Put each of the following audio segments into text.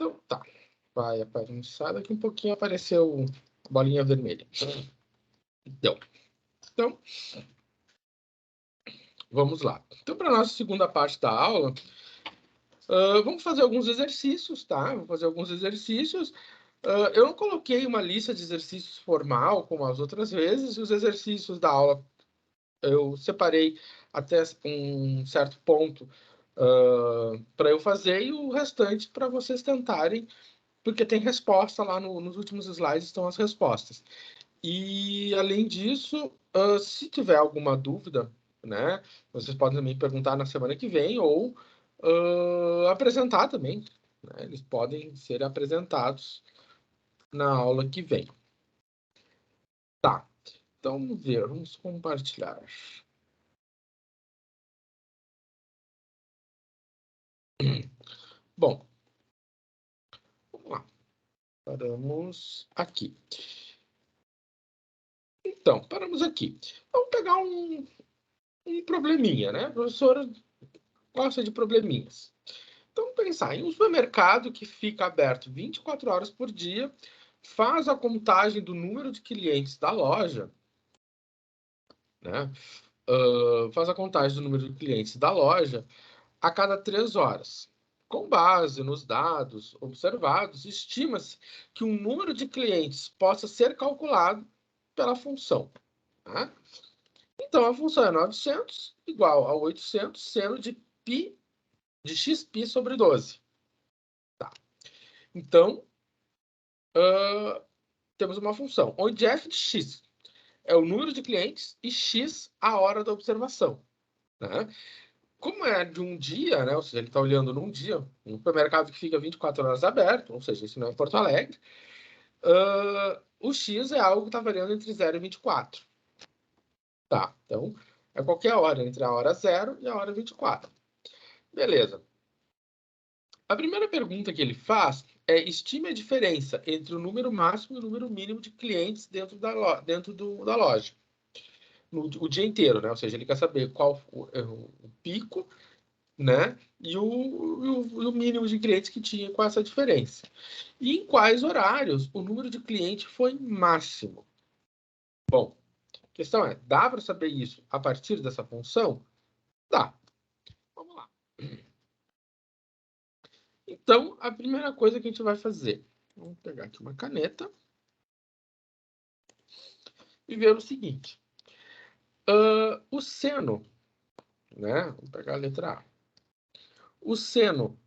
Então, tá. Vai aparecer. Daqui um pouquinho apareceu a bolinha vermelha. Então, vamos lá. Então, para a nossa segunda parte da aula, vamos fazer alguns exercícios, tá? Vou fazer alguns exercícios. Eu não coloquei uma lista de exercícios formal, como as outras vezes. Os exercícios da aula eu separei até um certo ponto para eu fazer e o restante para vocês tentarem, porque tem resposta lá nos últimos slides, estão as respostas. E, além disso, se tiver alguma dúvida, né, vocês podem também perguntar na semana que vem ou apresentar também, né? Eles podem ser apresentados na aula que vem. Tá, então vamos ver, vamos compartilhar. Bom, vamos lá. Paramos aqui. Então, paramos aqui. Vamos pegar um probleminha, né? A professora gosta de probleminhas. Então, pensar em um supermercado que fica aberto 24 horas por dia, faz a contagem do número de clientes da loja, né? Faz a contagem do número de clientes da loja a cada 3 horas. Com base nos dados observados, estima-se que um número de clientes possa ser calculado pela função. Tá? Então, a função é 900 igual a 800 seno de π de xπ sobre 12. Tá. Então, temos uma função onde f de x é o número de clientes e x a hora da observação. Né? Como é de um dia, né? Ou seja, ele está olhando num dia, um supermercado que fica 24 horas aberto, ou seja, isso não é em Porto Alegre, o x é algo que está variando entre 0 e 24. Tá, então é qualquer hora, entre a hora 0 e a hora 24. Beleza. A primeira pergunta que ele faz é: estime a diferença entre o número máximo e o número mínimo de clientes dentro da loja. O dia inteiro, né? Ou seja, ele quer saber qual o pico, né? E o mínimo de clientes que tinha com essa diferença. E em quais horários o número de clientes foi máximo. Bom, a questão é: dá para saber isso a partir dessa função? Dá. Vamos lá. Então, a primeira coisa que a gente vai fazer, vamos pegar aqui uma caneta e ver o seguinte. O seno, né? Vamos pegar a letra A. O seno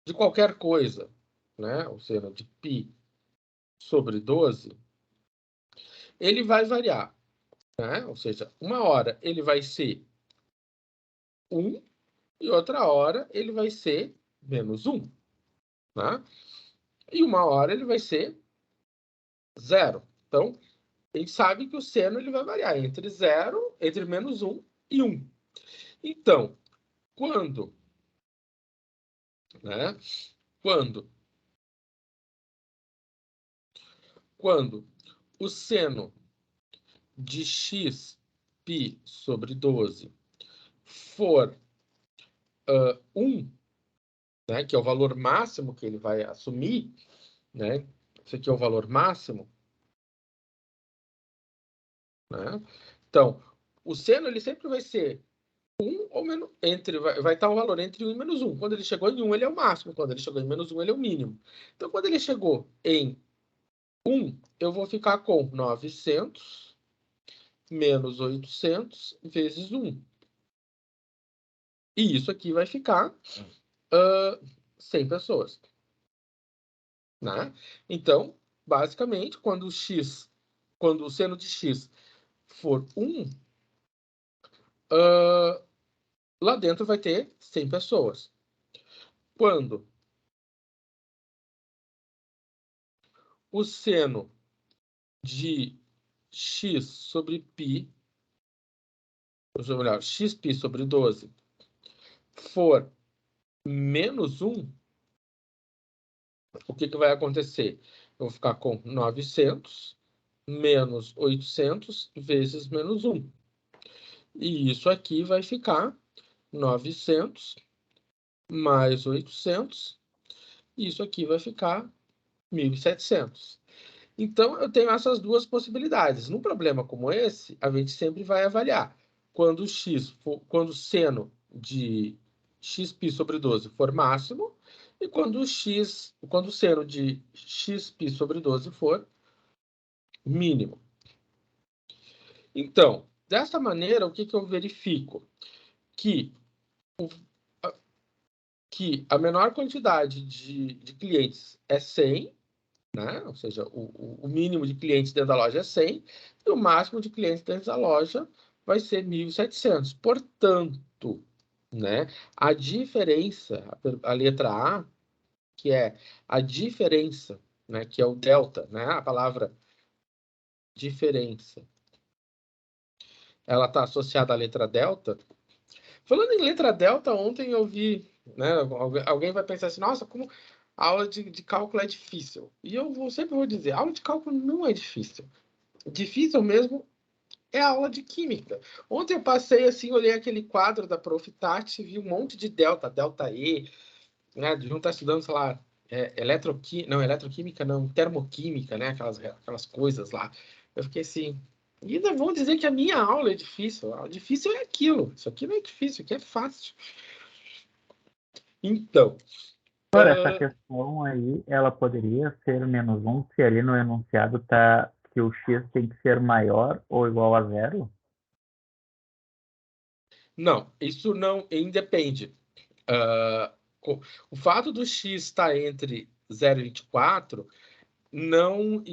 de qualquer coisa, né? O seno de π sobre 12, ele vai variar, né? Ou seja, uma hora ele vai ser 1 e outra hora ele vai ser menos 1, né? E uma hora ele vai ser 0. Então, a gente sabe que o seno ele vai variar entre 0, entre menos 1 e 1. Então, quando, né? Quando o seno de x π sobre 12 for 1, né, que é o valor máximo que ele vai assumir, né? Esse aqui é o valor máximo, né? Então, o seno ele sempre vai ser 1 ou menos, vai estar um valor entre 1 e menos 1. Quando ele chegou em 1, ele é o máximo. Quando ele chegou em menos 1, ele é o mínimo. Então, quando ele chegou em 1, eu vou ficar com 900 menos 800 vezes 1. E isso aqui vai ficar 100 pessoas. Né? Então, basicamente, quando o seno de x for 1, lá dentro vai ter 100 pessoas. Quando o seno de x sobre π, ou melhor, xπ sobre 12, for menos 1, o que vai acontecer? Eu vou ficar com 900 menos 800 vezes menos 1. E isso aqui vai ficar 900 mais 800 isso aqui vai ficar 1.700. Então, eu tenho essas duas possibilidades. Num problema como esse, a gente sempre vai avaliar. Quando quando o seno de xπ sobre 12 for máximo, e quando o seno de xπ sobre 12 for mínimo. Então, dessa maneira, o que eu verifico? Que a menor quantidade de clientes é 100, né? Ou seja, o mínimo de clientes dentro da loja é 100, e o máximo de clientes dentro da loja vai ser 1.700. Portanto, né, a diferença, a letra A, que é a diferença, né, que é o delta, né, a palavra diferença, ela está associada à letra delta. Falando em letra delta, ontem eu vi, né, alguém vai pensar assim, nossa, como a aula de cálculo é difícil. E sempre vou dizer, a aula de cálculo não é difícil. Difícil mesmo é a aula de química. Ontem eu passei assim, olhei aquele quadro da Prof. Tati, vi um monte de delta, delta E, né, de não estar estudando, sei lá, eletroquímica não, termoquímica, né, aquelas coisas lá. Eu fiquei assim, e ainda vão dizer que a minha aula é difícil. A difícil é aquilo. Isso aqui não é difícil, isso aqui é fácil. Então, Por essa questão aí, ela poderia ser menos um se ali no enunciado tá que o x tem que ser maior ou igual a zero? não, isso não independe. Uh, o fato do x estar entre 0 e 24 não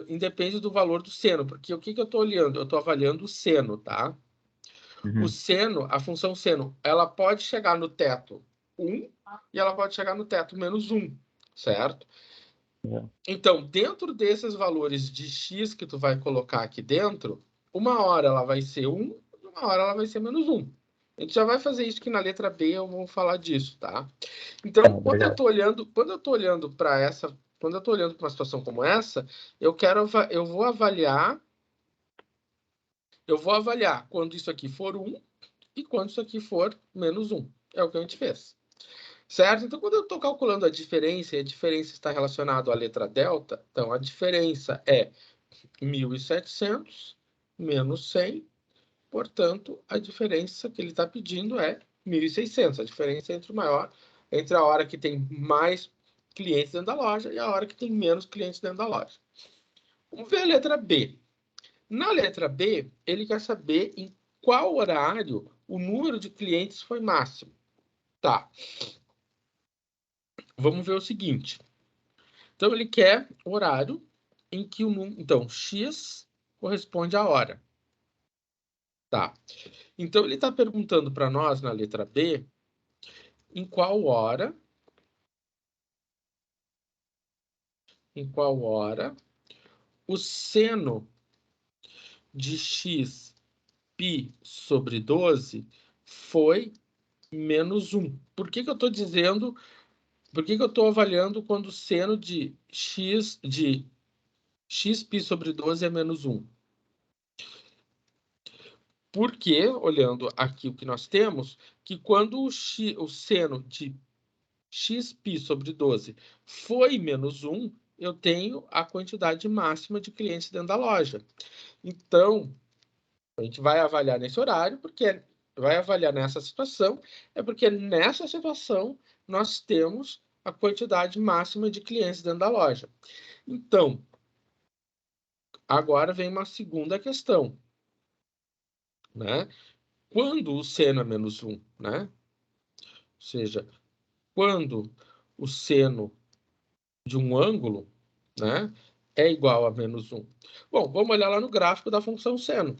independe do valor do seno, porque o que eu estou olhando? Eu estou avaliando o seno, tá? O Uhum. seno, a função seno, ela pode chegar no teto 1 e ela pode chegar no teto menos 1, certo? É. Então, dentro desses valores de x que tu vai colocar aqui dentro, uma hora ela vai ser 1 e uma hora ela vai ser menos 1. A gente já vai fazer isso que na letra B eu vou falar disso, tá? Tá, Então, obrigado. quando eu tô olhando para essa, quando eu tô olhando para uma situação como essa, eu vou avaliar quando isso aqui for 1 e quando isso aqui for menos 1. É o que a gente fez. Certo? Então, quando eu estou calculando a diferença, e a diferença está relacionada à letra delta, então a diferença é 1.700 menos 100, portanto, a diferença que ele está pedindo é 1.600. A diferença entre a hora que tem mais clientes dentro da loja e a hora que tem menos clientes dentro da loja. Vamos ver a letra B. Na letra B, ele quer saber em qual horário o número de clientes foi máximo. Tá, vamos ver o seguinte. Então, ele quer horário em que o número. Então, x corresponde à hora. Tá. Então, ele está perguntando para nós, na letra B, em qual hora o seno de x π sobre 12 foi menos 1. Por que eu estou dizendo, por que eu estou avaliando quando o seno de xπ sobre 12 é menos 1? Porque, olhando aqui o que nós temos, que quando o seno de xπ sobre 12 foi menos 1, eu tenho a quantidade máxima de clientes dentro da loja. Então, a gente vai avaliar nesse horário, porque vai avaliar nessa situação, é porque nessa situação nós temos a quantidade máxima de clientes dentro da loja. Então, agora vem uma segunda questão, né? Quando o seno é menos 1, né? Ou seja, quando o seno de um ângulo, né, é igual a menos 1. Bom, vamos olhar lá no gráfico da função seno.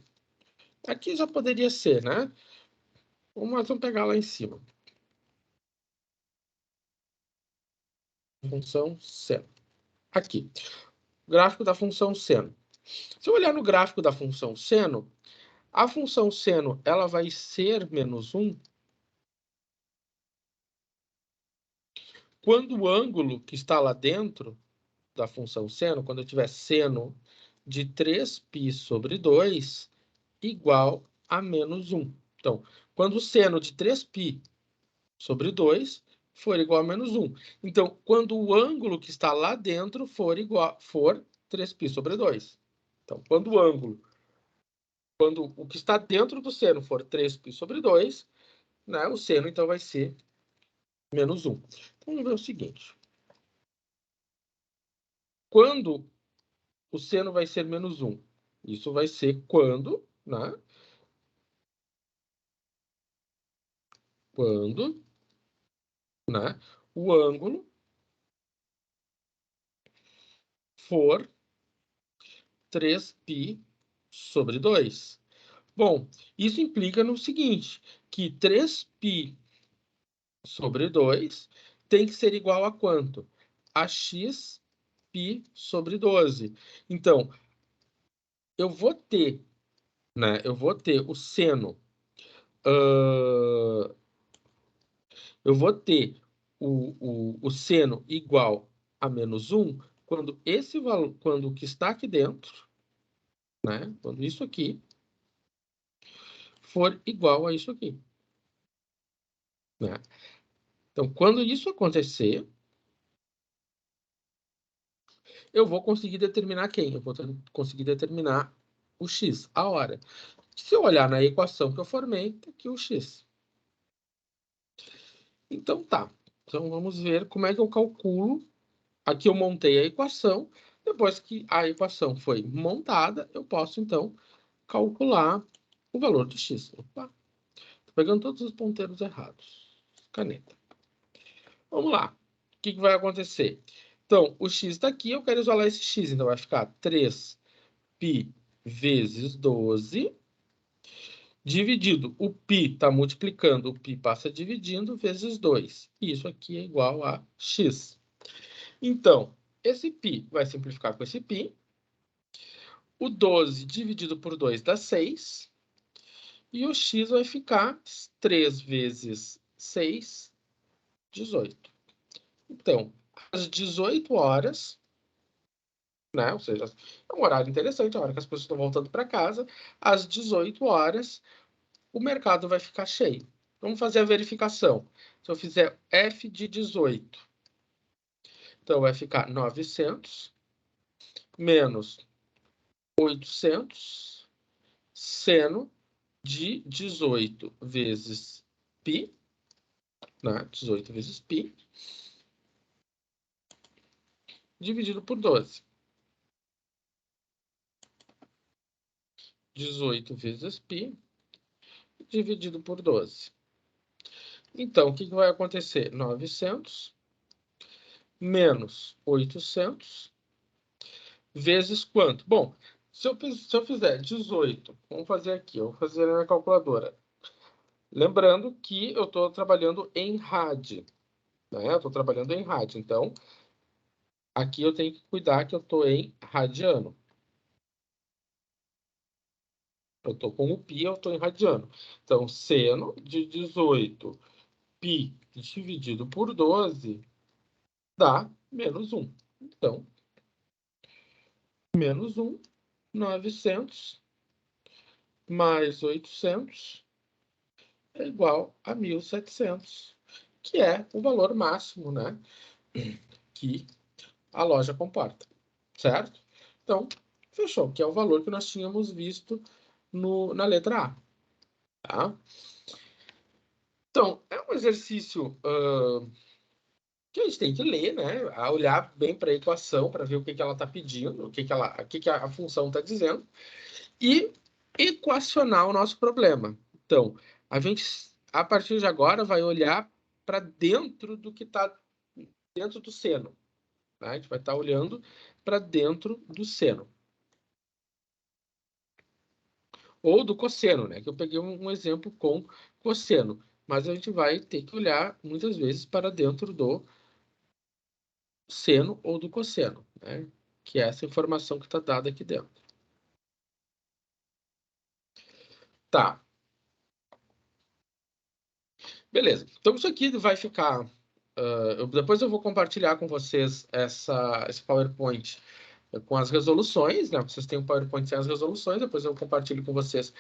Aqui já poderia ser, né? Vamos pegar lá em cima. Função seno. Aqui. Gráfico da função seno. Se eu olhar no gráfico da função seno, a função seno ela vai ser menos 1 quando o ângulo que está lá dentro da função seno, quando eu tiver seno de 3π sobre 2 igual a menos 1. Então, quando o seno de 3π sobre 2 for igual a menos 1. Então, quando o ângulo que está lá dentro for 3π sobre 2. Então, quando o que está dentro do seno for 3π sobre 2, né, o seno, então, vai ser menos 1. Então, vamos ver o seguinte. Quando o seno vai ser menos 1? Isso vai ser quando, né? Quando, né, o ângulo for 3π sobre 2. Bom, isso implica no seguinte, que 3π sobre 2 tem que ser igual a quanto? A xπ sobre 12. Então, eu vou ter, né? Eu vou ter o seno. Eu vou ter o seno igual a menos 1 quando esse valor, quando o que está aqui dentro, né? Quando isso aqui for igual a isso aqui, né? Então, quando isso acontecer, eu vou conseguir determinar quem? Eu vou conseguir determinar o x, a hora. Se eu olhar na equação que eu formei, tá aqui o x. Então, tá. Então, vamos ver como é que eu calculo. Aqui eu montei a equação. Depois que a equação foi montada, eu posso, então, calcular o valor de x. Opa, tô pegando todos os ponteiros errados. Caneta. Vamos lá. O que vai acontecer? Então, o x está aqui, eu quero isolar esse x. Então, vai ficar 3π vezes 12, dividido. O π está multiplicando, o π passa dividindo, vezes 2. Isso aqui é igual a x. Então, esse π vai simplificar com esse π. O 12 dividido por 2 dá 6. E o x vai ficar 3 vezes 6, 18. Então, às 18 horas, né? Ou seja, é um horário interessante, a hora que as pessoas estão voltando para casa, às 18 horas, o mercado vai ficar cheio. Vamos fazer a verificação. Se eu fizer f de 18, então vai ficar 900 menos 800 seno de 18 vezes π, né? 18 vezes π, dividido por 12. 18 vezes π, dividido por 12. Então, o que vai acontecer? 900 menos 800 vezes quanto? Bom, se eu fizer 18, vamos fazer aqui, eu vou fazer na calculadora. Lembrando que eu estou trabalhando em rádio, né? Eu estou trabalhando em rádio, então aqui eu tenho que cuidar que eu estou em radiano. Eu estou com o π, eu estou em radiano. Então, seno de 18 π dividido por 12 dá menos 1. Então, menos 1, 900 mais 800 é igual a 1.700, que é o valor máximo, né, que a loja comporta, certo? Então, fechou, que é o valor que nós tínhamos visto na letra A. Tá? Então, é um exercício que a gente tem que ler, né? A olhar bem para a equação, para ver o que ela está pedindo, o que a função está dizendo, e equacionar o nosso problema. Então, a gente, a partir de agora, vai olhar para dentro do que está dentro do seno. Tá? A gente vai estar olhando para dentro do seno. Ou do cosseno, né? Que eu peguei um exemplo com cosseno. Mas a gente vai ter que olhar, muitas vezes, para dentro do seno ou do cosseno, né? Que é essa informação que está dada aqui dentro. Tá. Beleza. Então, isso aqui vai ficar... depois eu vou compartilhar com vocês esse PowerPoint com as resoluções, né? Vocês têm um PowerPoint sem as resoluções, depois eu compartilho com vocês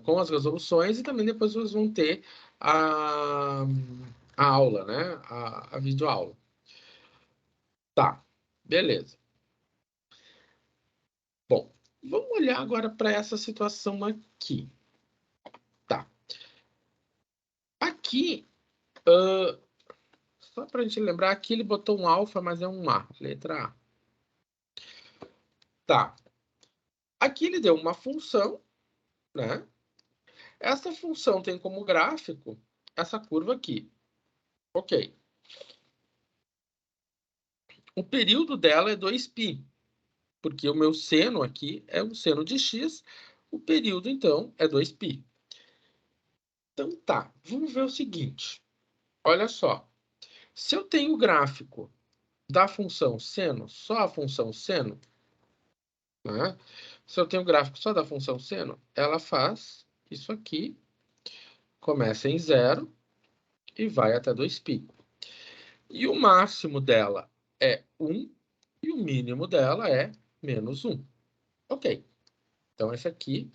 com as resoluções e também depois vocês vão ter a a aula, né? A videoaula. Tá, beleza. Bom, vamos olhar agora para essa situação aqui. Tá. Aqui, só para a gente lembrar, aqui ele botou um alfa, mas é um A, letra A. Tá. Aqui ele deu uma função, né? Essa função tem como gráfico essa curva aqui. Ok. O período dela é 2π, porque o meu seno aqui é um seno de x, o período, então, é 2π. Então, tá. Vamos ver o seguinte. Olha só. Se eu tenho o gráfico da função seno, só a função seno, né? Se eu tenho o gráfico só da função seno, ela faz isso aqui, começa em 0 e vai até 2π. E o máximo dela é 1 e o mínimo dela é menos 1. Ok. Então, essa aqui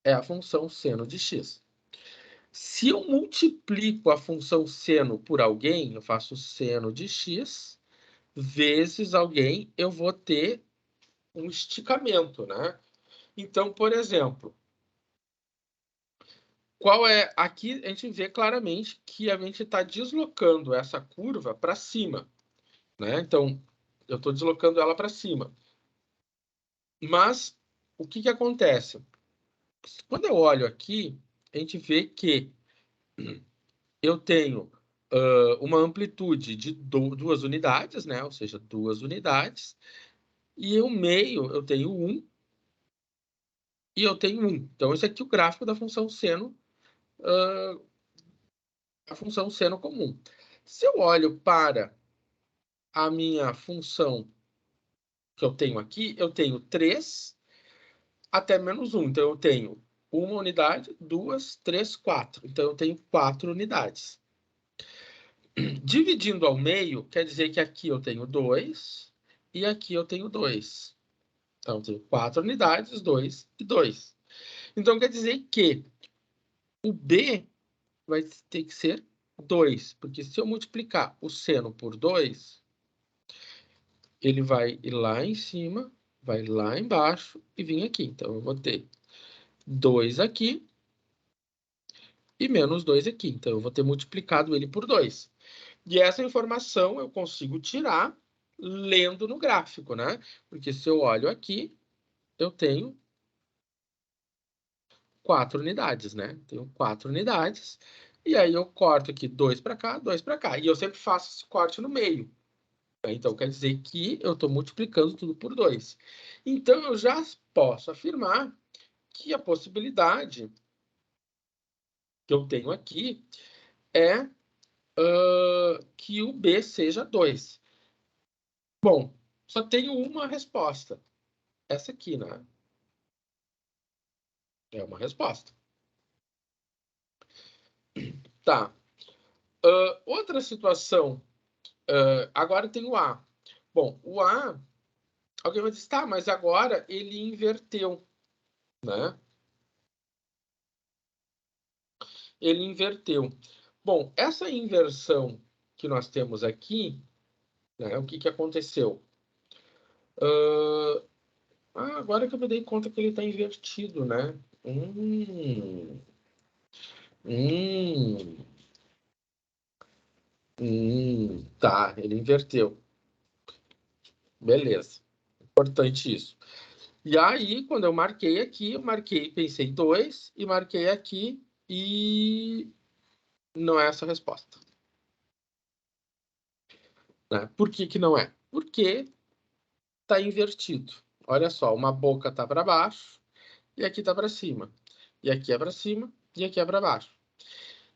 é a função seno de x. Se eu multiplico a função seno por alguém, eu faço seno de x vezes alguém, eu vou ter um esticamento, né? Então, por exemplo, qual é... Aqui a gente vê claramente que a gente está deslocando essa curva para cima, né? Então, eu estou deslocando ela para cima. Mas, o que acontece? Quando eu olho aqui, a gente vê que eu tenho uma amplitude de 2 unidades, né? Ou seja, 2 unidades. E o meio eu tenho 1 e eu tenho 1. Então, esse aqui é o gráfico da função seno, a função seno comum. Se eu olho para a minha função que eu tenho aqui, eu tenho 3 até menos 1. Então, eu tenho 1 unidade, 2, 3, 4. Então, eu tenho 4 unidades. Dividindo ao meio, quer dizer que aqui eu tenho 2 e aqui eu tenho 2. Então, eu tenho 4 unidades, 2 e 2. Então, quer dizer que o B vai ter que ser 2, porque se eu multiplicar o seno por 2, ele vai ir lá em cima, vai lá embaixo e vir aqui. Então, eu vou ter 2 aqui e menos 2 aqui. Então, eu vou ter multiplicado ele por 2. E essa informação eu consigo tirar lendo no gráfico, né? Porque se eu olho aqui, eu tenho 4 unidades, né? Tenho 4 unidades. E aí eu corto aqui 2 para cá, 2 para cá. E eu sempre faço esse corte no meio. Então, quer dizer que eu estou multiplicando tudo por 2. Então, eu já posso afirmar que a possibilidade que eu tenho aqui é que o B seja 2. Bom, só tenho uma resposta. Essa aqui, né? É uma resposta. Tá. Outra situação. Agora tem o A. Bom, o A, alguém vai dizer, tá, mas agora ele inverteu, né? Ele inverteu. Bom, essa inversão que nós temos aqui, né, o que aconteceu? Agora que eu me dei conta que ele está invertido, né? Hum, hum, tá, ele inverteu. Beleza. Importante isso. E aí, quando eu marquei aqui, eu marquei, pensei 2 e marquei aqui e não é essa a resposta. Né? Por que não é? Porque está invertido. Olha só, uma boca está para baixo e aqui está para cima. E aqui é para cima e aqui é para baixo.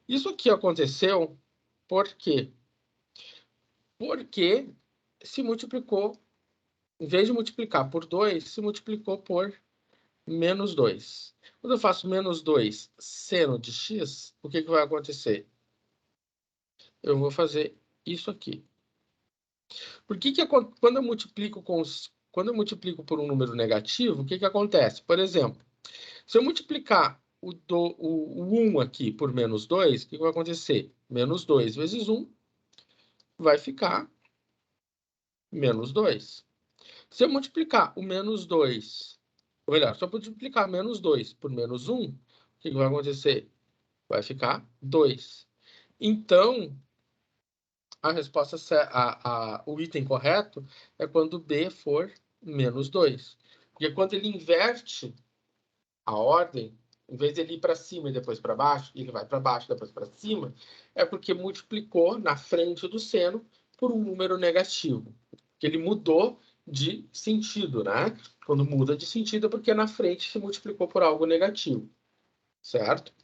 Isso aqui aconteceu por quê? Porque se multiplicou, em vez de multiplicar por 2, se multiplicou por menos 2. Quando eu faço menos 2 seno de x, o que vai acontecer? Eu vou fazer isso aqui. Por que quando eu multiplico quando eu multiplico por um número negativo, o que acontece? Por exemplo, se eu multiplicar o 1 aqui por menos 2, o que vai acontecer? Menos 2 vezes 1 vai ficar menos 2. Se eu multiplicar o menos 2, ou melhor, se eu multiplicar menos 2 por menos 1, o que vai acontecer? Vai ficar 2. Então, a resposta, o item correto é quando B for menos 2. Porque quando ele inverte a ordem, em vez de ele ir para cima e depois para baixo, ele vai para baixo e depois para cima, é porque multiplicou na frente do seno por um número negativo. Que ele mudou de sentido, né? Quando muda de sentido é porque na frente se multiplicou por algo negativo, certo?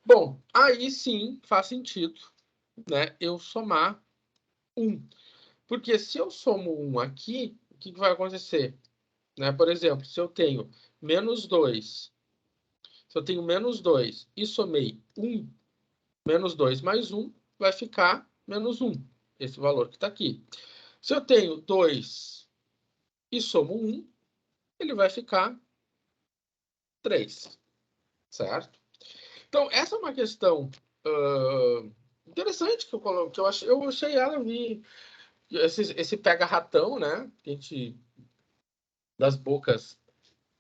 Bom, aí sim faz sentido, né, eu somar 1. Porque se eu somo 1 aqui, o que vai acontecer? Né? Por exemplo, se eu tenho menos 2, se eu tenho menos 2 e somei 1, menos 2 mais 1 vai ficar menos 1, esse valor que está aqui. Se eu tenho 2 e somo 1, ele vai ficar 3, certo? Então, essa é uma questão interessante que eu achei ela, vi esse pega-ratão, né? Que a gente, das bocas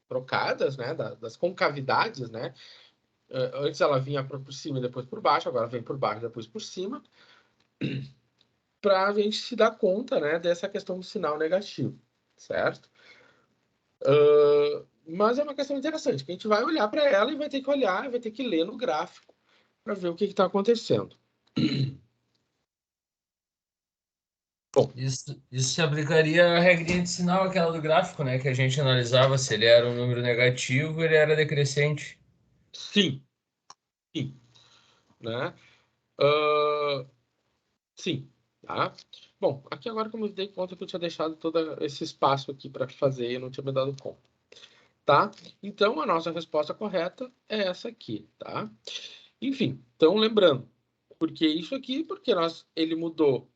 trocadas, né? Das concavidades, né? Antes ela vinha por cima e depois por baixo, agora vem por baixo e depois por cima, para a gente se dar conta, né? Dessa questão do sinal negativo, certo? Mas é uma questão interessante, que a gente vai olhar para ela e vai ter que olhar, vai ter que ler no gráfico para ver o que está acontecendo. Bom, isso se aplicaria à regrinha de sinal, aquela do gráfico, né? Que a gente analisava se ele era um número negativo, ele era decrescente. Sim, sim, né? Sim, tá? Bom, aqui agora que eu me dei conta que eu tinha deixado todo esse espaço aqui para fazer e eu não tinha me dado conta, tá? Então, a nossa resposta correta é essa aqui, tá? Enfim, então lembrando, por que isso aqui? Porque ele mudou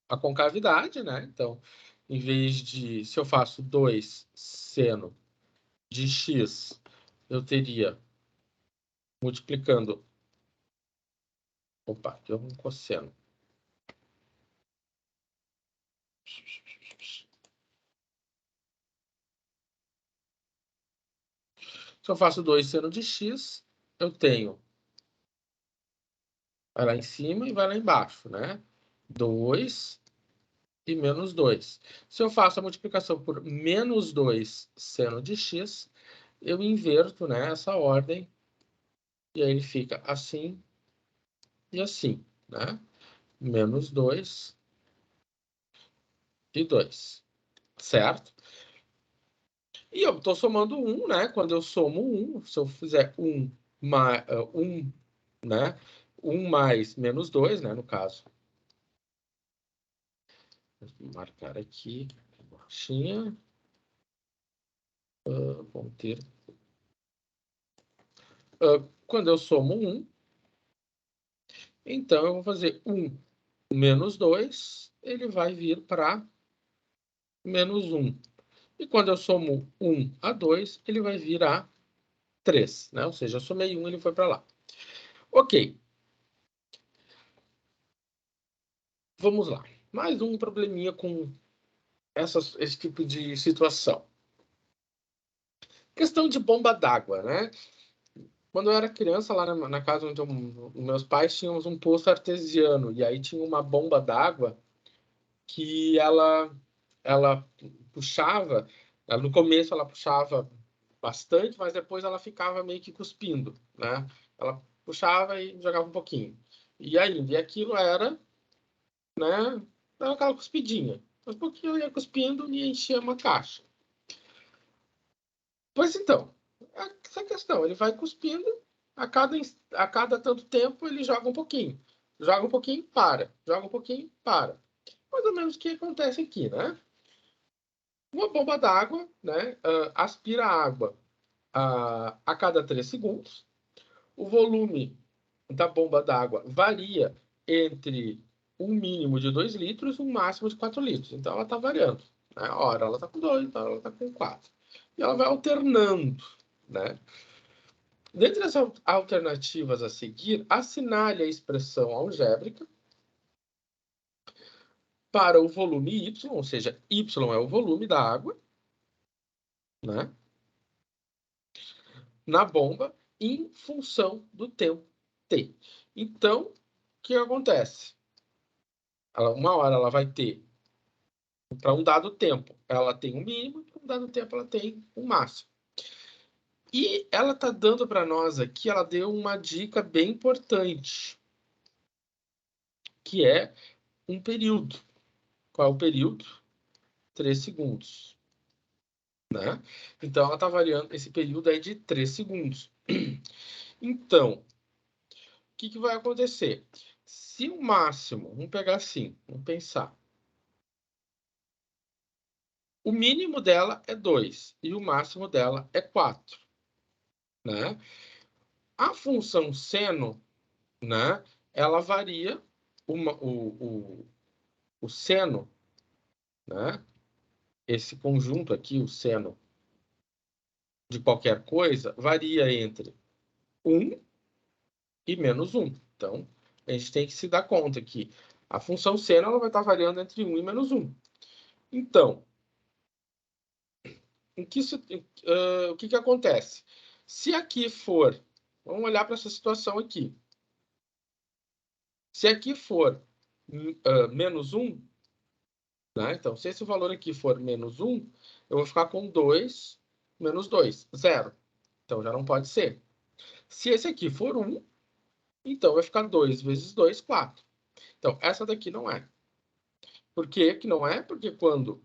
a concavidade, né? Então, em vez de, se eu faço 2 seno de x, eu teria multiplicando, opa, deu um cosseno. Se eu faço 2 seno de x, eu tenho, vai lá em cima e vai lá embaixo, né? 2 e menos 2. Se eu faço a multiplicação por menos 2 seno de x, eu inverto, né, essa ordem, e aí ele fica assim e assim, né? Menos 2 e 2, certo? E eu estou somando 1, né? Quando eu somo 1, se eu fizer 1 mais, 1, né? 1 mais menos 2, né? No caso. Vou marcar aqui, borrachinha. Vamos ter. Quando eu somo 1, então eu vou fazer 1 menos 2, ele vai vir para menos 1. E quando eu somo 1 a 2, ele vai vir a 3, né? Ou seja, eu somei 1, ele foi para lá. Ok. Vamos lá. Mais um probleminha com esse tipo de situação. Questão de bomba d'água, né? Quando eu era criança, lá na casa onde meus pais tínhamos um poço artesiano, e aí tinha uma bomba d'água que ela puxava, no começo ela puxava bastante, mas depois ela ficava meio que cuspindo, né? Ela puxava e jogava um pouquinho. E ainda, e aquilo era, né? Era aquela cuspidinha. Um pouquinho ia cuspindo e enchia uma caixa. Pois então, essa questão, ele vai cuspindo, a cada tanto tempo ele joga um pouquinho. Joga um pouquinho, para. Joga um pouquinho, para. Mais ou menos o que acontece aqui, né? Uma bomba d'água, né, aspira água a cada 3 segundos. O volume da bomba d'água varia entre um mínimo de 2 litros e um máximo de 4 litros. Então, ela está variando. Né? Ora ela está com 2, então ela está com 4. E ela vai alternando, né? Dentre as alternativas a seguir, assinale a expressão algébrica para o volume Y, ou seja, Y é o volume da água, né, na bomba, em função do tempo T. Então, o que acontece? Uma hora ela vai ter, para um dado tempo, ela tem um mínimo, para um dado tempo ela tem um máximo. E ela está dando para nós aqui, ela deu uma dica bem importante, que é um período. Qual é o período? 3 segundos. Né? Então, ela está variando, esse período é de 3 segundos. Então, o que vai acontecer? Se o máximo, vamos pegar assim, vamos pensar. O mínimo dela é 2 e o máximo dela é 4. Né? A função seno, né, ela varia, o seno, né, esse conjunto aqui, o seno de qualquer coisa, varia entre 1 e menos 1. Então, a gente tem que se dar conta que a função seno ela vai estar variando entre 1 e menos 1. Então, o que acontece? Se aqui for, vamos olhar para essa situação aqui. Se aqui for menos 1, né? Então, se esse valor aqui for menos 1, eu vou ficar com 2 menos 2, 0. Então, já não pode ser. Se esse aqui for 1, então vai ficar 2 vezes 2, 4. Então, essa daqui não é. Por que que não é? Porque quando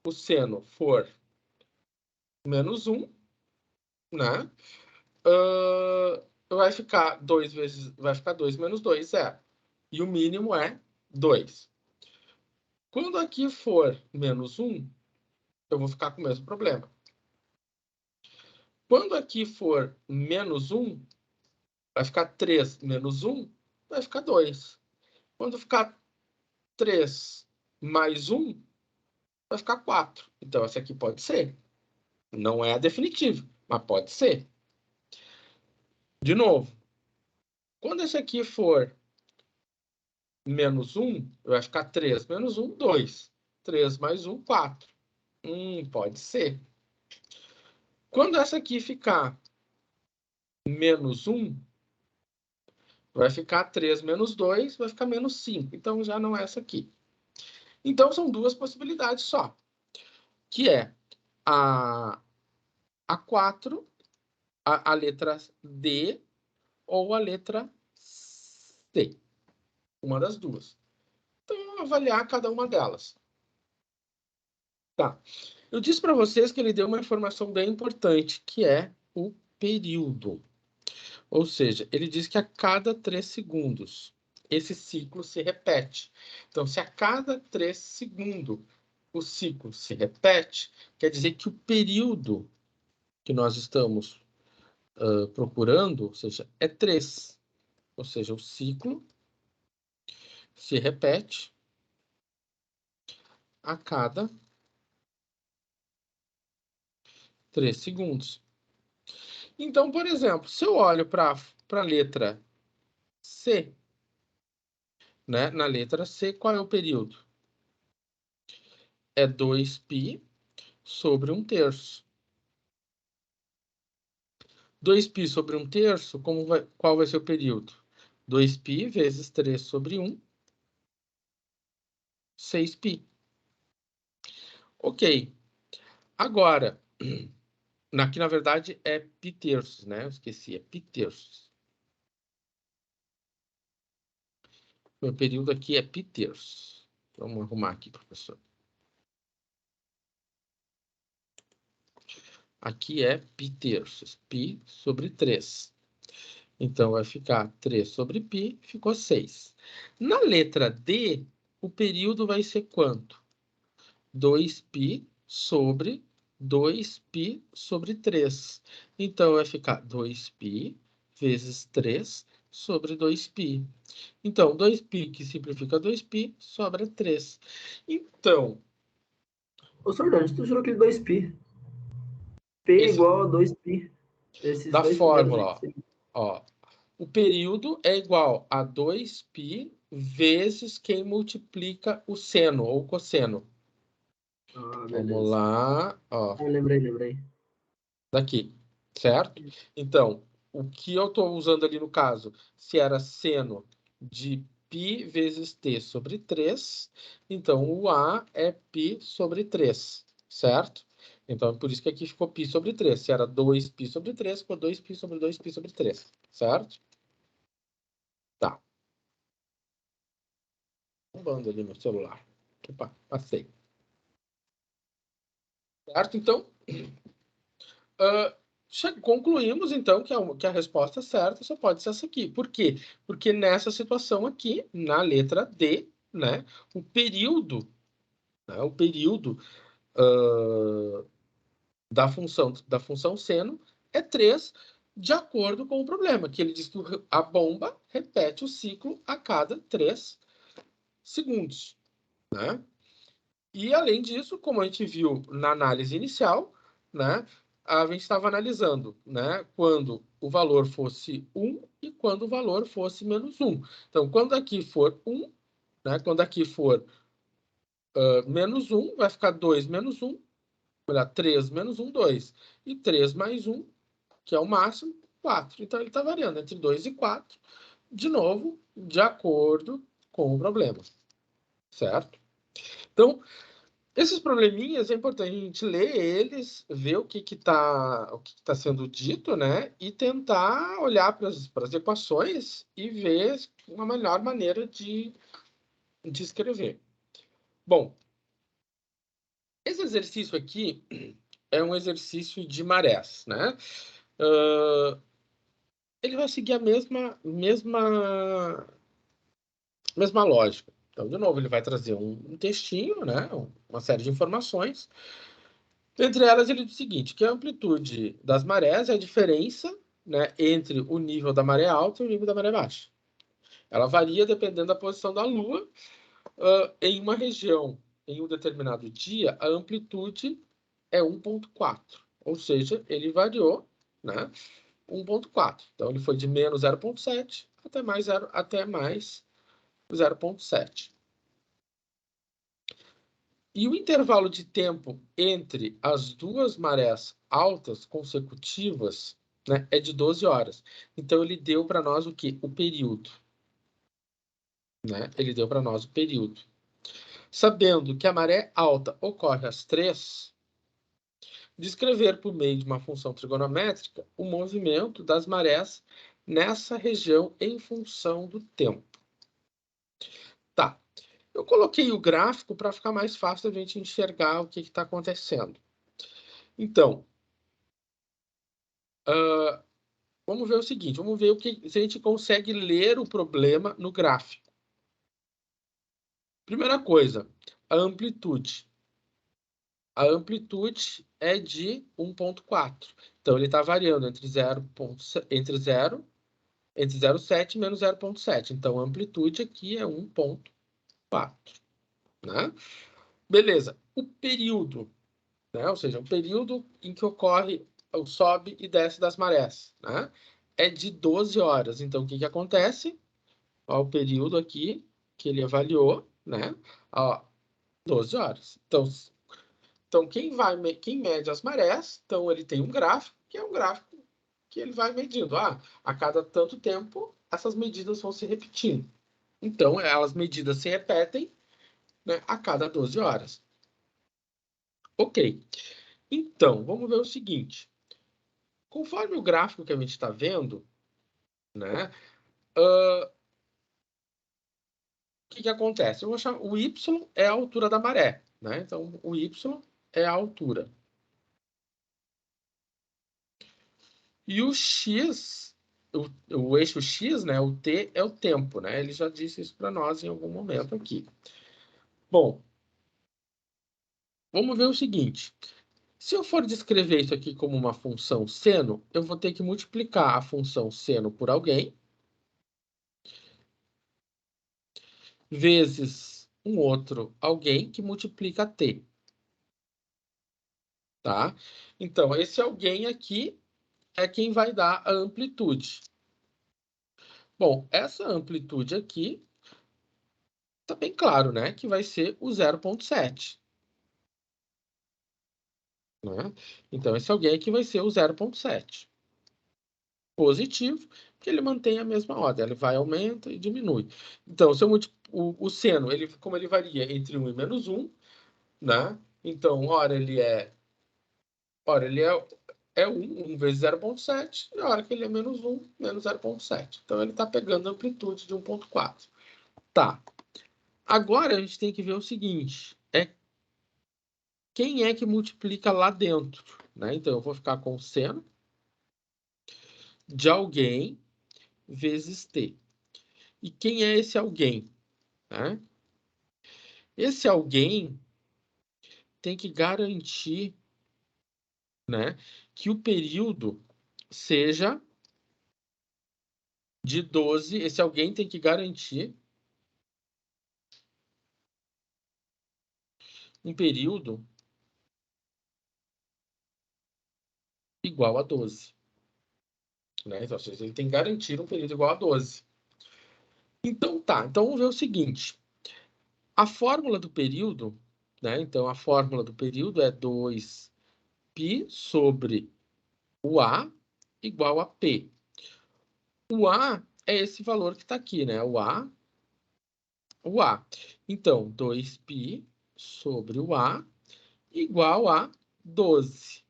o seno for menos 1, né? Vai ficar 2 menos 2, 0. E o mínimo é 2. Quando aqui for menos 1, eu vou ficar com o mesmo problema. Quando aqui for menos 1, vai ficar 3 menos 1, vai ficar 2. Quando ficar 3 mais 1, vai ficar 4. Então, essa aqui pode ser. Não é a definitiva, mas pode ser. De novo, quando esse aqui for menos 1, vai ficar 3 menos 1, 2. 3 mais 1, 4. Pode ser. Quando essa aqui ficar menos 1, vai ficar 3 menos 2, vai ficar menos 5. Então, já não é essa aqui. Então, são duas possibilidades só. Que é a 4, a letra D ou a letra C. Uma das duas. Então, avaliar cada uma delas. Tá. Eu disse para vocês que ele deu uma informação bem importante, que é o período. Ou seja, ele diz que a cada 3 segundos esse ciclo se repete. Então, se a cada 3 segundos o ciclo se repete, quer dizer que o período que nós estamos procurando, ou seja, é 3. Ou seja, o ciclo se repete a cada 3 segundos. Então, por exemplo, se eu olho para a letra C, né? Na letra C, qual é o período? É 2π sobre 1/3. 2π sobre 1/3, qual vai ser o período? 2π vezes 3 sobre 1, 6π. Ok. Agora, aqui na verdade é π/3, né? Eu esqueci, é π/3. Meu período aqui é π/3. Vamos arrumar aqui, professor. Aqui é π/3, π sobre 3. Então, vai ficar 3 sobre π, ficou 6. Na letra D, o período vai ser quanto? 2π sobre 2π sobre 3. Então, vai ficar 2π vezes 3 sobre 2π. Então, 2π que simplifica 2π, sobra 3. Então... Ô, Sordão, onde tu tirou aquele 2π? P igual a 2π. da fórmula, ó. O período é igual a 2π vezes quem multiplica o seno ou cosseno. Vamos lá, ó. Lembrei. Daqui, certo? Então, o que eu estou usando ali no caso, se era seno de π vezes t sobre 3, então o A é π sobre 3, certo? Então, por isso que aqui ficou π sobre 3. Se era 2π sobre 3, ficou 2π sobre 2π sobre 3, certo? Tá. Bombando ali no celular. Opa, passei. Certo? Então, concluímos, então, que a resposta certa só pode ser essa aqui. Por quê? Porque nessa situação aqui, na letra D, né, o período da função seno é 3, de acordo com o problema, que ele diz que a bomba repete o ciclo a cada 3 segundos. Né? E, além disso, como a gente viu na análise inicial, né, a gente estava analisando, né, quando o valor fosse 1 e quando o valor fosse menos 1. Então, quando aqui for 1, né, quando aqui for menos 1, vai ficar 2 menos 1, olha, 3 menos 1, 2. E 3 mais 1, que é o máximo, 4. Então, ele está variando entre 2 e 4, de novo, de acordo com o problema. Certo? Então, esses probleminhas é importante a gente ler eles, ver o que tá sendo dito, né? E tentar olhar para as equações e ver uma melhor maneira de escrever. Bom, esse exercício aqui é um exercício de marés, né? Ele vai seguir a mesma lógica. Então, de novo, ele vai trazer um textinho, né? Uma série de informações. Entre elas, ele diz o seguinte, que a amplitude das marés é a diferença, né, entre o nível da maré alta e o nível da maré baixa. Ela varia dependendo da posição da Lua. Em uma região, em um determinado dia, a amplitude é 1,4. Ou seja, ele variou, né, 1,4. Então, ele foi de menos 0,7 até mais 0,7. E o intervalo de tempo entre as duas marés altas consecutivas, né, é de 12 horas. Então, ele deu para nós o quê? O período. Né? Ele deu para nós o período. Sabendo que a maré alta ocorre às 3, descrever por meio de uma função trigonométrica o movimento das marés nessa região em função do tempo. Tá. Eu coloquei o gráfico para ficar mais fácil a gente enxergar o que está acontecendo. Então, vamos ver o seguinte, vamos ver se a gente consegue ler o problema no gráfico. Primeira coisa, a amplitude. A amplitude é de 1,4. Então, ele está variando entre 0,7 e menos 0,7. Então, a amplitude aqui é 1,4. Né? Beleza. O período, né? Ou seja, o período em que ocorre o sobe e desce das marés, né? É de 12 horas. Então, o que acontece? Ó, o período aqui que ele avaliou, né? Ó, 12 horas. Então quem mede as marés, então ele tem um gráfico, que é um gráfico que ele vai medindo. A cada tanto tempo, essas medidas vão se repetindo. Então, as medidas se repetem, né, a cada 12 horas. Ok. Então, vamos ver o seguinte. Conforme o gráfico que a gente está vendo, né, o que acontece? Eu vou chamar, o Y é a altura da maré. Né? Então, o Y é a altura. E o X, o eixo X, né, o T, é o tempo. Né? Ele já disse isso para nós em algum momento aqui. Bom, vamos ver o seguinte. Se eu for descrever isso aqui como uma função seno, eu vou ter que multiplicar a função seno por alguém, vezes um outro alguém que multiplica t. Tá? Então, esse alguém aqui é quem vai dar a amplitude. Bom, essa amplitude aqui tá bem claro, né? Que vai ser o 0,7. Né? Então, esse alguém aqui vai ser o 0,7. Positivo, porque ele mantém a mesma ordem. Ele vai, aumenta e diminui. Então, se eu o seno, como ele varia entre 1 e menos 1, né? Então, ora ele é 1 vezes 0,7, e a hora que ele é menos 1, menos 0,7. Então, ele está pegando a amplitude de 1,4. Tá. Agora, a gente tem que ver o seguinte. Quem é que multiplica lá dentro? Né? Então, eu vou ficar com o seno de alguém vezes t. E quem é esse alguém? Né? Esse alguém tem que garantir, né, que o período seja de 12. Esse alguém tem que garantir um período igual a 12. Né? Então, ou seja, ele tem que garantir um período igual a 12. Então, tá. Então, vamos ver o seguinte. A fórmula do período, né? Então, a fórmula do período é 2π sobre o A igual a P. O A é esse valor que está aqui, né? O A. Então, 2π sobre o A igual a 12.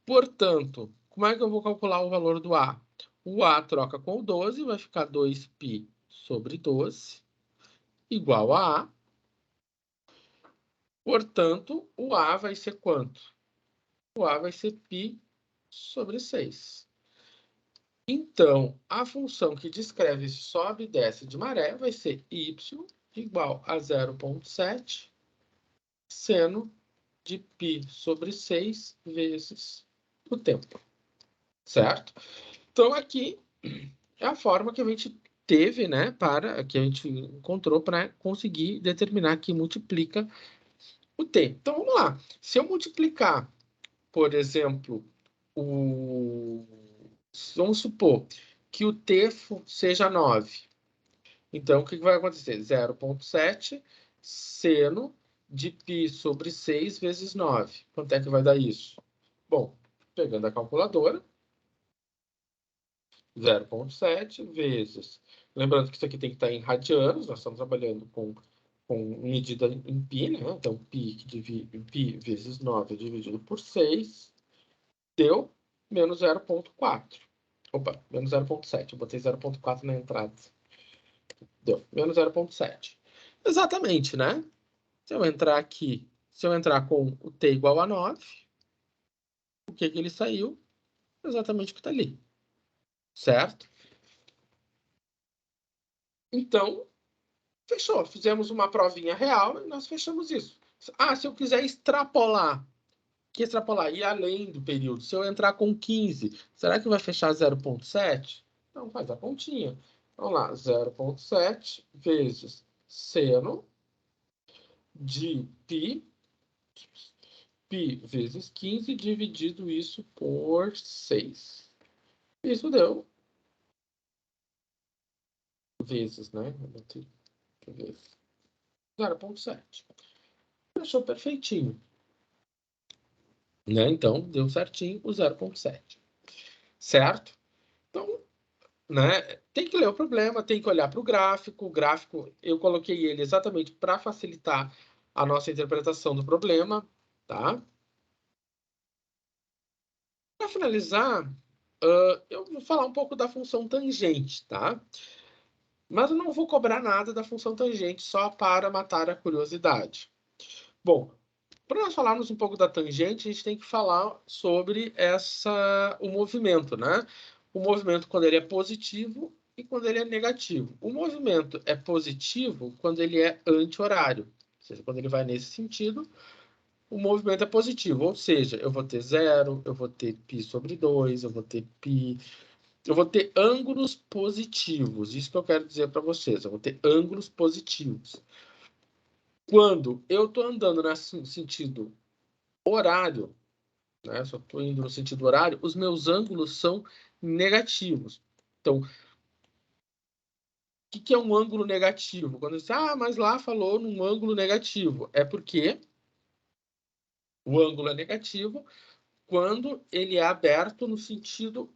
Portanto, como é que eu vou calcular o valor do A? O A troca com o 12, vai ficar 2π sobre 12 igual a A. Portanto, o A vai ser quanto? O A vai ser π sobre 6. Então, a função que descreve sobe e desce de maré vai ser y igual a 0,7 seno de π sobre 6 vezes o tempo. Certo? Então, aqui é a forma que a gente teve, né, que a gente encontrou para conseguir determinar que multiplica o t. Então, vamos lá. Se eu multiplicar, por exemplo, vamos supor que o t seja 9. Então, o que vai acontecer? 0,7 seno de π sobre 6 vezes 9. Quanto é que vai dar isso? Bom, pegando a calculadora, 0,7 vezes... Lembrando que isso aqui tem que estar em radianos, nós estamos trabalhando com medida em π, né? Então, π vezes 9 dividido por 6 deu menos 0,4. Opa, menos 0,7. Eu botei 0,4 na entrada. Deu menos 0,7. Exatamente, né? Se eu entrar aqui, se eu entrar com o t igual a 9, o que ele saiu? Exatamente o que está ali. Certo? Então, fechou. Fizemos uma provinha real e nós fechamos isso. Ah, se eu quiser extrapolar, ir além do período, se eu entrar com 15, será que vai fechar 0,7? Então, faz a continha. Vamos lá, 0,7 vezes seno de π vezes 15 dividido isso por 6. Isso deu vezes, né? Vezes 0,7. Fechou perfeitinho. Né? Então, deu certinho o 0,7. Certo? Então, né, tem que ler o problema, tem que olhar para o gráfico. O gráfico, eu coloquei ele exatamente para facilitar a nossa interpretação do problema. Tá? Para finalizar, eu vou falar um pouco da função tangente, tá? Mas eu não vou cobrar nada da função tangente só para matar a curiosidade. Bom, para nós falarmos um pouco da tangente, a gente tem que falar sobre o movimento, né? O movimento quando ele é positivo e quando ele é negativo. O movimento é positivo quando ele é anti-horário. Ou seja, quando ele vai nesse sentido, o movimento é positivo. Ou seja, eu vou ter 0, eu vou ter π sobre 2, eu vou ter π... Eu vou ter ângulos positivos. Isso que eu quero dizer para vocês. Eu vou ter ângulos positivos. Quando eu estou andando no sentido horário, né? Se eu estou indo no sentido horário, os meus ângulos são negativos. Então, o que é um ângulo negativo? Quando você diz, mas lá falou num ângulo negativo. É porque o ângulo é negativo quando ele é aberto no sentido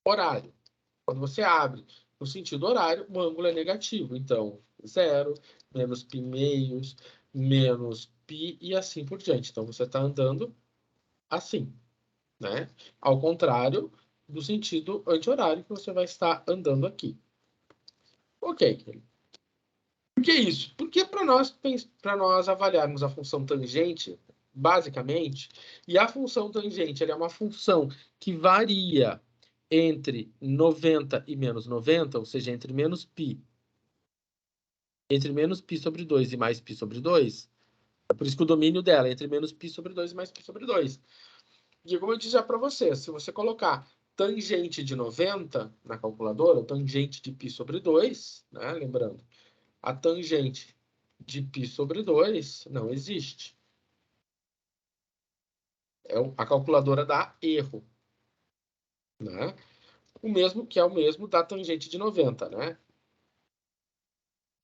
horário. Quando você abre no sentido horário, o ângulo é negativo. Então, 0, menos π meios, menos π e assim por diante. Então, você está andando assim, né? Ao contrário do sentido anti-horário que você vai estar andando aqui. Ok. Por que isso? Porque para nós avaliarmos a função tangente, basicamente, e a função tangente ela é uma função que varia entre 90 e menos 90, ou seja, entre menos π sobre 2 e mais π sobre 2, é por isso que o domínio dela é entre menos π sobre 2 e mais π sobre 2. E como eu disse já para você, se você colocar tangente de 90 na calculadora, tangente de π sobre 2, né, lembrando, a tangente de π sobre 2 não existe. A calculadora dá erro, né? O mesmo que é o mesmo da tangente de 90, né?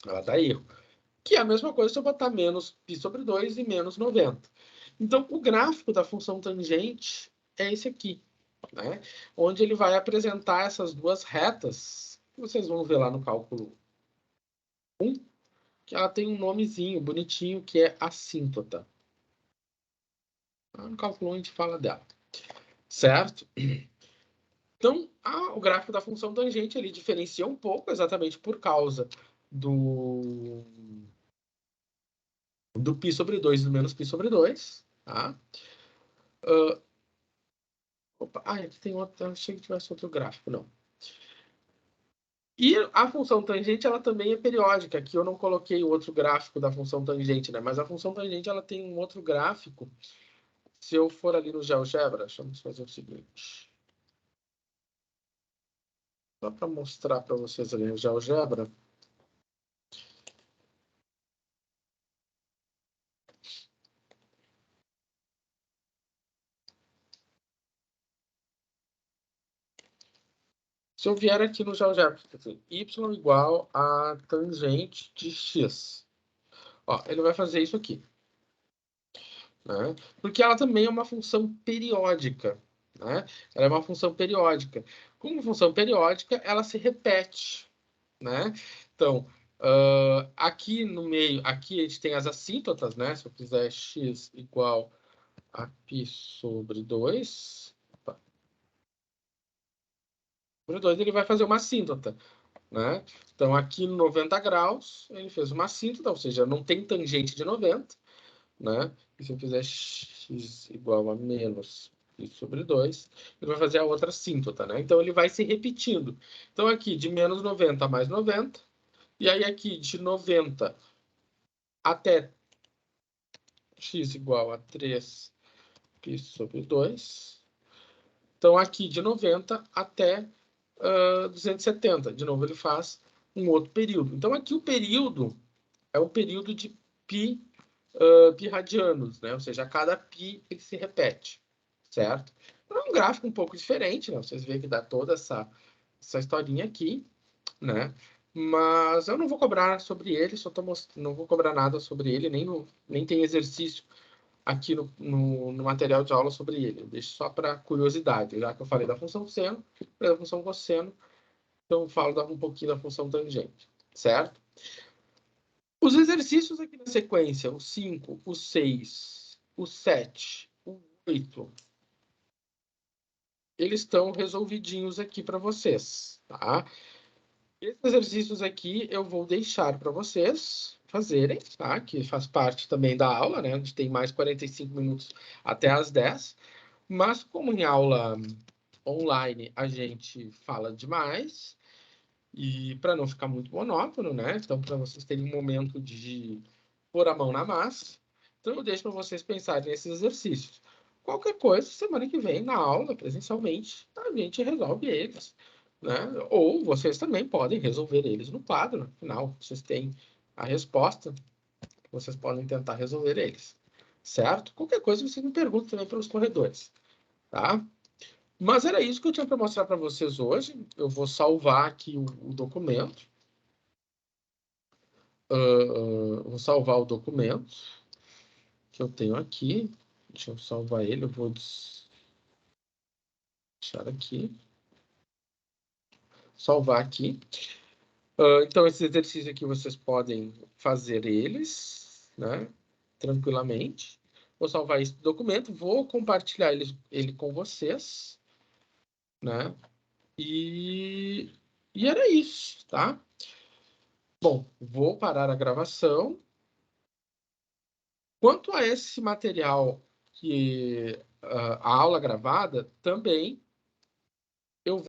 Ela dá erro. Que é a mesma coisa se eu botar menos π sobre 2 e menos 90. Então, o gráfico da função tangente é esse aqui, né? Onde ele vai apresentar essas duas retas, que vocês vão ver lá no cálculo 1, que ela tem um nomezinho bonitinho, que é assíntota. No cálculo 1 a gente fala dela. Certo? Então, o gráfico da função tangente ele diferencia um pouco, exatamente por causa do π sobre 2 e do menos π sobre 2. Tá? Aqui tem outro. Achei que tivesse outro gráfico, não. E a função tangente ela também é periódica. Aqui eu não coloquei o outro gráfico da função tangente, né? Mas a função tangente ela tem um outro gráfico. Se eu for ali no GeoGebra, vamos fazer o seguinte. Só para mostrar para vocês ali no GeoGebra. Se eu vier aqui no GeoGebra, y igual a tangente de x. Ó, ele vai fazer isso aqui. Né? Porque ela também é uma função periódica. Né? Ela é uma função periódica. Como função periódica, ela se repete. Né? Então, aqui no meio, aqui a gente tem as assíntotas, né? Se eu fizer x igual a π sobre 2, sobre 2 ele vai fazer uma assíntota. Né? Então, aqui no 90 graus, ele fez uma assíntota, ou seja, não tem tangente de 90. Né? E se eu fizer x igual a menos π sobre 2, ele vai fazer a outra assíntota. Né? Então, ele vai se repetindo. Então, aqui de menos 90 a mais 90, e aí aqui de 90 até x igual a 3 π sobre 2. Então, aqui de 90 até 270. De novo, ele faz um outro período. Então, aqui o período é o período de π radianos, né? Ou seja, a cada π ele se repete, certo? Então, é um gráfico um pouco diferente, né? Vocês veem que dá toda essa historinha aqui, né? Mas eu não vou cobrar sobre ele, não vou cobrar nada sobre ele, nem tem exercício aqui no material de aula sobre ele. Eu deixo só para curiosidade, já que eu falei da função seno, da função cosseno, então eu falo um pouquinho da função tangente, certo? Os exercícios aqui na sequência, o 5, o 6, o 7, o 8, eles estão resolvidinhos aqui para vocês, tá? Esses exercícios aqui eu vou deixar para vocês fazerem, tá? Que faz parte também da aula, né? A gente tem mais 45 minutos até as 10. Mas como em aula online a gente fala demais, e para não ficar muito monótono, né? Então, para vocês terem um momento de pôr a mão na massa, então eu deixo para vocês pensarem nesses exercícios. Qualquer coisa, semana que vem, na aula, presencialmente, a gente resolve eles. Né? Ou vocês também podem resolver eles no quadro, afinal, vocês têm a resposta, vocês podem tentar resolver eles. Certo? Qualquer coisa, vocês me perguntam também pelos corredores. tá? Mas era isso que eu tinha para mostrar para vocês hoje. Eu vou salvar aqui o documento. Vou salvar o documento que eu tenho aqui. Deixa eu salvar ele. Eu vou deixar aqui. Salvar aqui. Então, esse exercício aqui vocês podem fazer eles, né? Tranquilamente. Vou salvar esse documento. Vou compartilhar ele com vocês, né? E era isso, tá? Bom, vou parar a gravação. Quanto a esse material, que a aula gravada, também